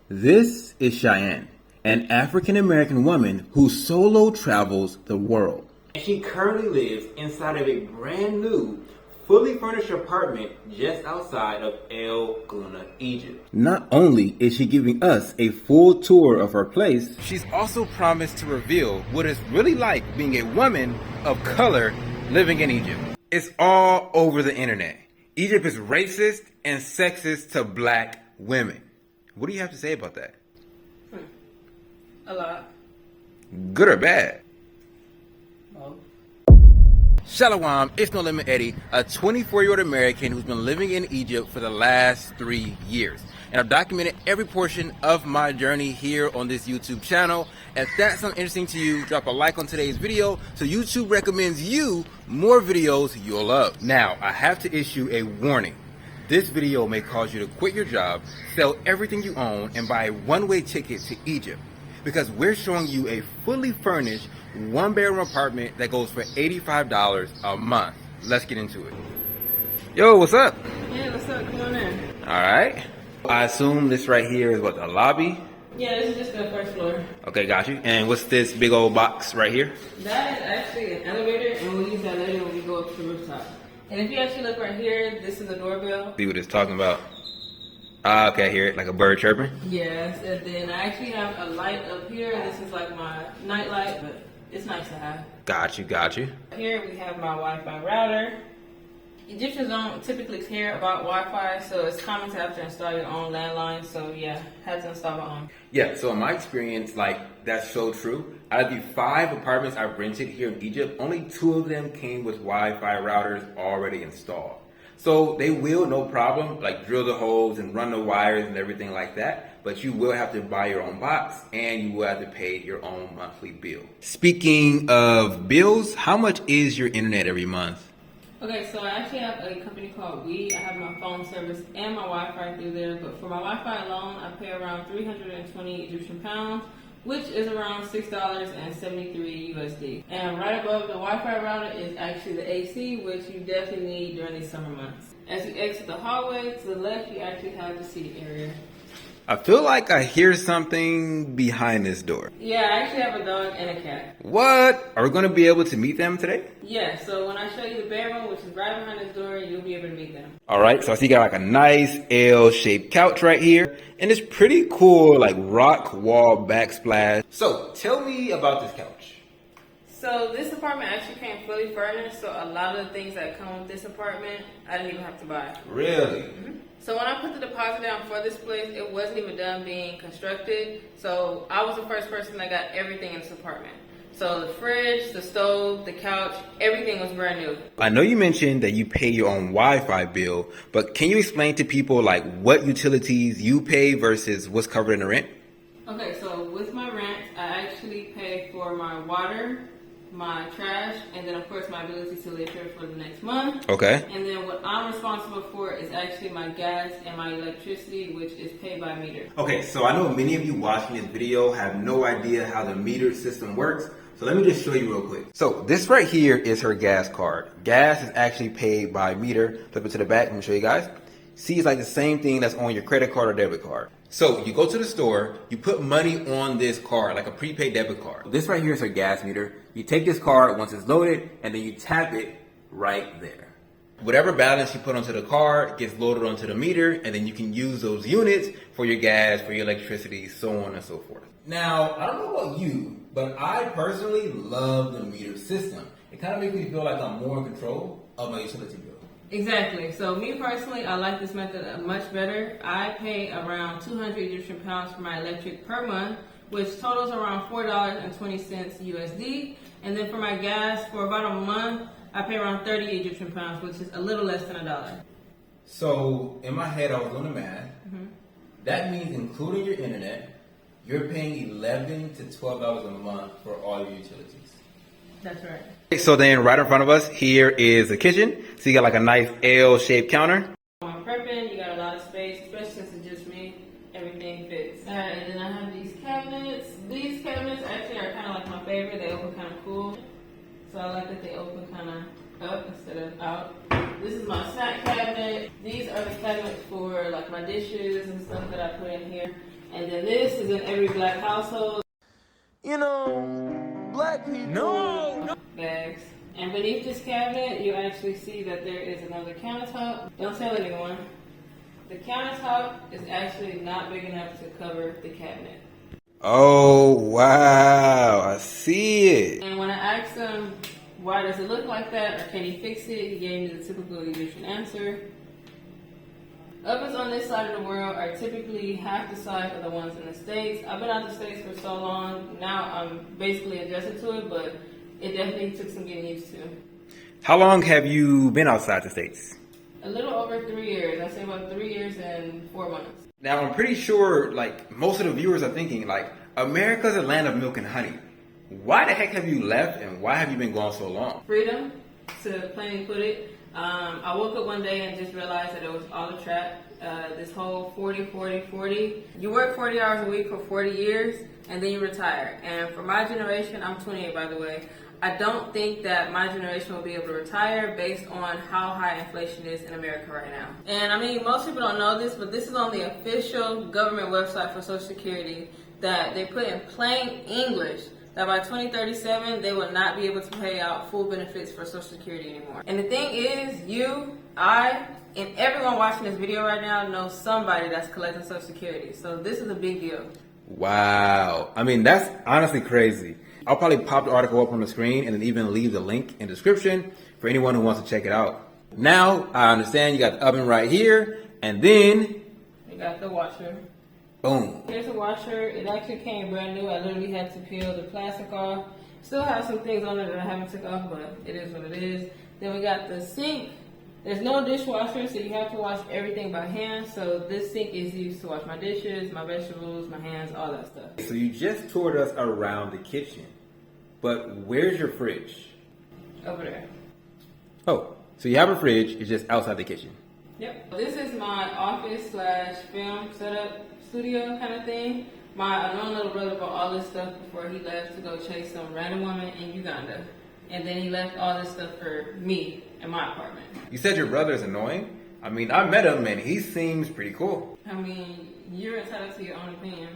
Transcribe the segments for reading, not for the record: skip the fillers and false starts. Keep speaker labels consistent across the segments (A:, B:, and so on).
A: This is Cheyenne, an African-American woman who solo travels the world. And she currently lives inside of a brand new, fully furnished apartment just outside of Gouna, Egypt. Not only is she giving us a full tour of her place, she's also promised to reveal what it's really like being a woman of color living in Egypt. It's all over the internet. Egypt is racist and sexist to black women. What do you have to say about that?
B: A lot.
A: Good or bad?
B: Both.
A: Shalom, it's No Limit Eddie, a 24-year-old American who's been living in Egypt for the last 3 years. And I've documented every portion of my journey here on this YouTube channel. If that sounds interesting to you, drop a like on today's video so YouTube recommends you more videos you'll love. Now, I have to issue a warning. This video may cause you to quit your job, sell everything you own, and buy a one-way ticket to Egypt. Because we're showing you a fully furnished, one-bedroom apartment that goes for $85 a month. Let's get into it. Yo, what's up?
B: Yeah, what's up? Come on in.
A: Alright. I assume this right here is what, the lobby?
B: Yeah, this is just the first floor.
A: Okay, got you. And what's this big old box right here?
B: That is actually an elevator, and we'll use that later when we go up to the rooftop. And if you actually look right here, this is a doorbell.
A: See what it's talking about. Ah, okay, I hear it, like a bird chirping.
B: Yes, and then I actually have a light up here. This is like my night light, but it's nice to have.
A: Got you, got you.
B: Here we have my Wi-Fi router. Egyptians don't typically care about Wi-Fi, so it's common to have to install your own landline. So yeah, had to install my own.
A: Yeah, so in my experience, like, that's so true. Out of the 5 apartments I've rented here in Egypt, only 2 of them came with Wi-Fi routers already installed. So they will, no problem, like drill the holes and run the wires and everything like that. But you will have to buy your own box and you will have to pay your own monthly bill. Speaking of bills, how much is your internet every month?
B: Okay, so I actually have a company called We. I have my phone service and my Wi-Fi through there, but for my Wi-Fi alone, I pay around 320 Egyptian pounds, which is around $6.73 USD. And right above the Wi-Fi router is actually the AC, which you definitely need during these summer months. As you exit the hallway to the left, you actually have the seating area.
A: I feel like I hear something behind this door.
B: Yeah, I actually have a dog and a cat.
A: What? Are we going to be able to meet them today?
B: Yeah, so when I show you the bedroom, which is right behind this door, you'll be able to meet them.
A: All right, so I see you got like a nice L-shaped couch right here. And it's pretty cool, like rock wall backsplash. So tell me about this couch.
B: So this apartment actually came fully furnished, so a lot of the things that come with this apartment, I didn't even have to buy.
A: Really?
B: Mm-hmm. So when I put the deposit down for this place, it wasn't even done being constructed. So I was the first person that got everything in this apartment. So the fridge, the stove, the couch, everything was brand new.
A: I know you mentioned that you pay your own Wi-Fi bill, but can you explain to people like what utilities you pay versus what's covered in the rent?
B: Okay, so with my rent, I actually pay for my water, my trash, and then of course my ability to live here for the next month.
A: Okay.
B: And then what I'm responsible for is actually my gas and my electricity, which is paid by meter.
A: Okay, so I know many of you watching this video have no idea how the meter system works. So let me just show you real quick. So this right here is her gas card. Gas is actually paid by meter. Flip it to the back, let me show you guys. See, it's like the same thing that's on your credit card or debit card. So you go to the store, you put money on this card, like a prepaid debit card. This right here is her gas meter. You take this card once it's loaded, and then you tap it right there. Whatever balance you put onto the card gets loaded onto the meter, and then you can use those units for your gas, for your electricity, so on and so forth. Now, I don't know about you, but I personally love the meter system. It kind of makes me feel like I'm more in control of my utility bill.
B: Exactly. So me personally, I like this method much better. I pay around 200 Egyptian pounds for my electric per month, which totals around $4.20 USD. And then for my gas, for about a month, I pay around 30 Egyptian pounds, which is a little less than $1.
A: So in my head, I was doing the math. That means including your internet, you're paying $11 to $12 a month for all your utilities.
B: That's right.
A: So then right in front of us, here is the kitchen. So you got like a nice L-shaped counter.
B: When I'm prepping, you got a lot of space, especially since it's just me. Everything fits. Alright, and then I have these cabinets. These cabinets actually are kind of like my favorite. They open kind of cool. So I like that they open kind of up instead of out. This is my snack cabinet. These are the cabinets for like my dishes and stuff that I put in here. And then this is in every black household.
C: You know, black people. No.
B: Bags. And beneath this cabinet, you actually see that there is another countertop. Don't tell anyone. The countertop is actually not big enough to cover the cabinet.
A: Oh, wow. I see it.
B: And when I asked him, why does it look like that, or can he fix it, he gave me the typical Egyptian answer. Ovens on this side of the world are typically half the size of the ones in the States. I've been out the States for so long, now I'm basically adjusted to it, but it definitely took some getting used to.
A: How long have you been outside the States?
B: A little over 3 years. I'd say about 3 years and 4 months.
A: Now, I'm pretty sure, like, most of the viewers are thinking, like, America's a land of milk and honey. Why the heck have you left, and why have you been gone so long?
B: Freedom, to plainly put it. I woke up one day and just realized that it was all a trap. This whole 40. You work 40 hours a week for 40 years, and then you retire. And for my generation, I'm 28 by the way, I don't think that my generation will be able to retire based on how high inflation is in America right now. And I mean, most people don't know this, but this is on the official government website for Social Security, that they put in plain English that by 2037, they will not be able to pay out full benefits for Social Security anymore. And the thing is, you, I, and everyone watching this video right now knows somebody that's collecting Social Security. So this is a big deal.
A: Wow. I mean, that's honestly crazy. I'll probably pop the article up on the screen and then even leave the link in the description for anyone who wants to check it out. Now, I understand you got the oven right here, and then
B: You got the washer.
A: boom.
B: Here's a washer. It actually came brand new. I literally had to peel the plastic off. Still have some things on it that I haven't took off, but it is what it is. Then we got the sink. There's no dishwasher, so you have to wash everything by hand. So this sink is used to wash my dishes, my vegetables, my hands, all that stuff.
A: So you just toured us around the kitchen, but where's your fridge?
B: Over there.
A: Oh, so you have a fridge, it's just outside the kitchen.
B: Yep. This is my office / film setup studio kind of thing. My annoying little brother bought all this stuff before he left to go chase some random woman in Uganda. And then he left all this stuff for me in my apartment.
A: You said your brother is annoying? I mean, I met him and he seems pretty cool.
B: I mean, you're entitled to your own opinion.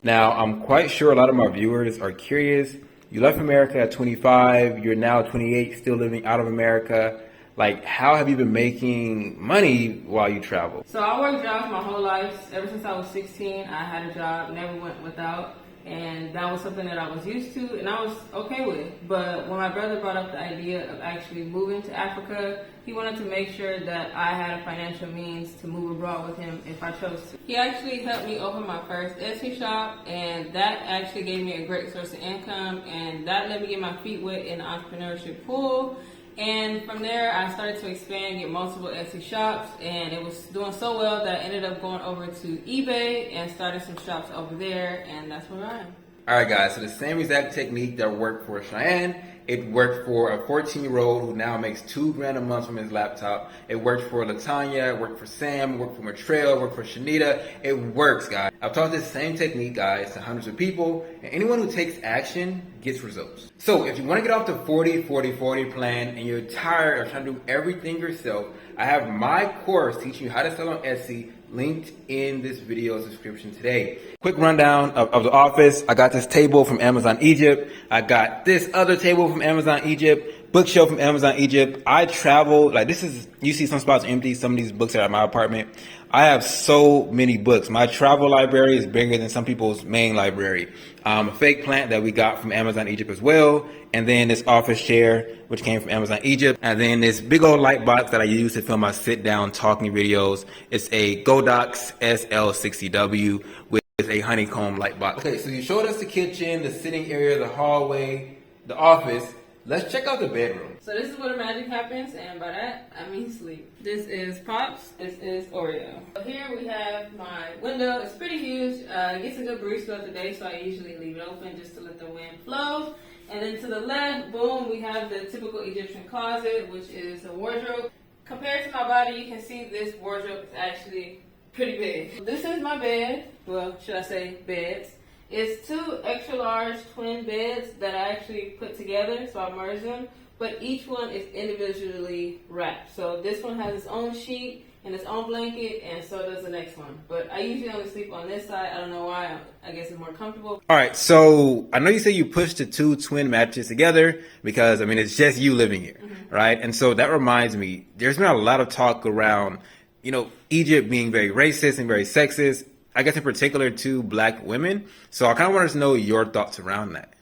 A: Now, I'm quite sure a lot of my viewers are curious. You left America at 25, you're now 28, still living out of America. Like, how have you been making money while you travel?
B: So I worked jobs my whole life. Ever since I was 16, I had a job, never went without. And that was something that I was used to and I was okay with. But when my brother brought up the idea of actually moving to Africa, he wanted to make sure that I had a financial means to move abroad with him if I chose to. He actually helped me open my first Etsy shop, and that actually gave me a great source of income, and that let me get my feet wet in the entrepreneurship pool. And from there, I started to expand, get multiple Etsy shops, and it was doing so well that I ended up going over to eBay and started some shops over there, and that's where I am.
A: Alright guys, so the same exact technique that worked for Cheyenne, it worked for a 14-year-old who now makes $2,000 a month from his laptop. It worked for Latanya, it worked for Sam, it worked for Matrell, it worked for Shanita. It works, guys. I've taught this same technique, guys, to hundreds of people, and anyone who takes action gets results. So if you want to get off the 40-40-40 plan and you're tired of trying to do everything yourself, I have my course teaching you how to sell on Etsy linked in this video's description today. Quick rundown of the office. I got this table from Amazon Egypt. I got this other table from Amazon Egypt. Bookshelf from Amazon Egypt. I travel, like this is, you see some spots empty, some of these books are at my apartment. I have so many books. My travel library is bigger than some people's main library. A fake plant that we got from Amazon Egypt as well. And then this office chair, which came from Amazon Egypt. And then this big old light box that I use to film my sit down talking videos. It's a Godox SL60W with a honeycomb light box. Okay, so you showed us the kitchen, the sitting area, the hallway, the office. Let's check out the bedroom.
B: So this is where the magic happens, and by that, I mean sleep. This is Pops, this is Oreo. So here we have my window. It's pretty huge. It gets a good breeze throughout the day, so I usually leave it open just to let the wind flow. And then to the left, boom, we have the typical Egyptian closet, which is a wardrobe. Compared to my body, you can see this wardrobe is actually pretty big. This is my bed. Well, should I say beds? It's 2 extra large twin beds that I actually put together, so I merged them, but each one is individually wrapped. So this one has its own sheet, in its own blanket, and so does the next one. But I usually only sleep on this side. I don't know why. I guess it's more comfortable.
A: All right, so I know you say you pushed the two twin mattresses together because, I mean, it's just you living here, right? And so that reminds me, there's been a lot of talk around, you know, Egypt being very racist and very sexist, I guess in particular to black women. So I kind of wanted to know your thoughts around that.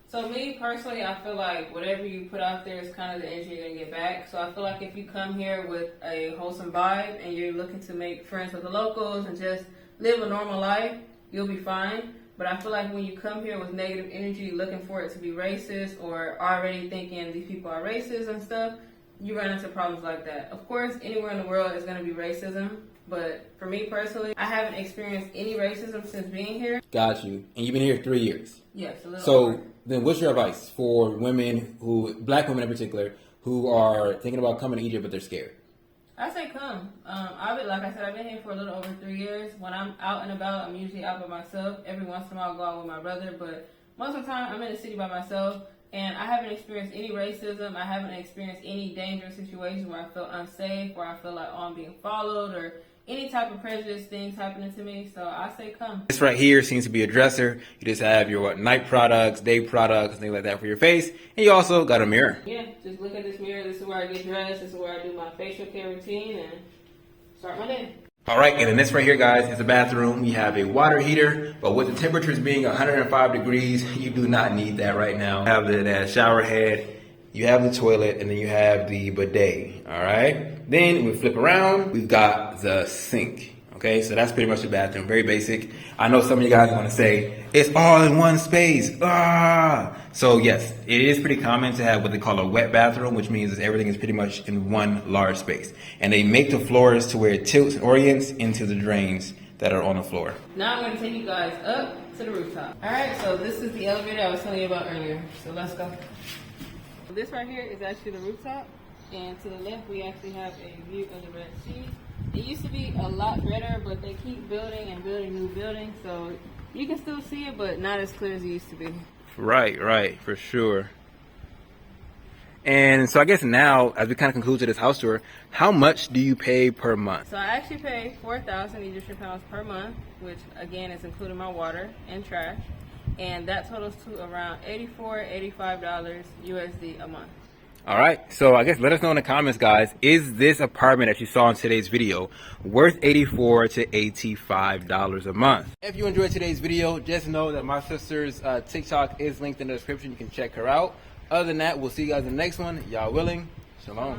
B: So me personally, I feel like whatever you put out there is kind of the energy you're gonna get back. So I feel like if you come here with a wholesome vibe and you're looking to make friends with the locals and just live a normal life, you'll be fine. But I feel like when you come here with negative energy, looking for it to be racist or already thinking these people are racist and stuff, you run into problems like that. Of course, anywhere in the world is gonna be racism. But for me personally, I haven't experienced any racism since being here.
A: Got you. And you've been here 3 years.
B: Yes, a little
A: So
B: over.
A: then what's your advice for women black women in particular, who are thinking about coming to Egypt but they're scared?
B: I say come. Like I said, I've been here for a little over 3 years. When I'm out and about, I'm usually out by myself. Every once in a while, I'll go out with my brother, but most of the time, I'm in the city by myself. And I haven't experienced any racism. I haven't experienced any dangerous situations where I feel unsafe, where I feel like I'm being followed, or any type of prejudice things happening to me. So I say come.
A: This right here seems to be a dresser. You just have your night products, day products, things like that for your face. And you also got a mirror.
B: Yeah, just look at this mirror. This is where I get dressed. This is where I do my facial care routine and start my day.
A: All right, and then this right here, guys, is a bathroom. You have a water heater, but with the temperatures being 105 degrees, you do not need that right now. You have the shower head, you have the toilet, and then you have the bidet, all right? Then we flip around, we've got the sink. Okay, so that's pretty much the bathroom, very basic. I know some of you guys want to say, it's all in one space. So yes, it is pretty common to have what they call a wet bathroom, which means that everything is pretty much in one large space. And they make the floors to where it tilts and orients into the drains that are on the floor.
B: Now I'm going to take you guys up to the rooftop. All right, so this is the elevator I was telling you about earlier. So let's go. This right here is actually the rooftop. And to the left, we actually have a view of the Red Sea. It used to be a lot better, but they keep building and building new buildings, so you can still see it, but not as clear as it used to be.
A: Right, for sure. And so I guess now, as we kind of conclude to this house tour, how much do you pay per month?
B: So I actually pay 4,000 Egyptian pounds per month, which again is including my water and trash, and that totals to around $84, $85 USD a month.
A: All right, so I guess let us know in the comments, guys, is this apartment that you saw in today's video worth $84 to $85 a month? If you enjoyed today's video, just know that my sister's TikTok is linked in the description. You can check her out. Other than that, we'll see you guys in the next one. Y'all willing? Shalom.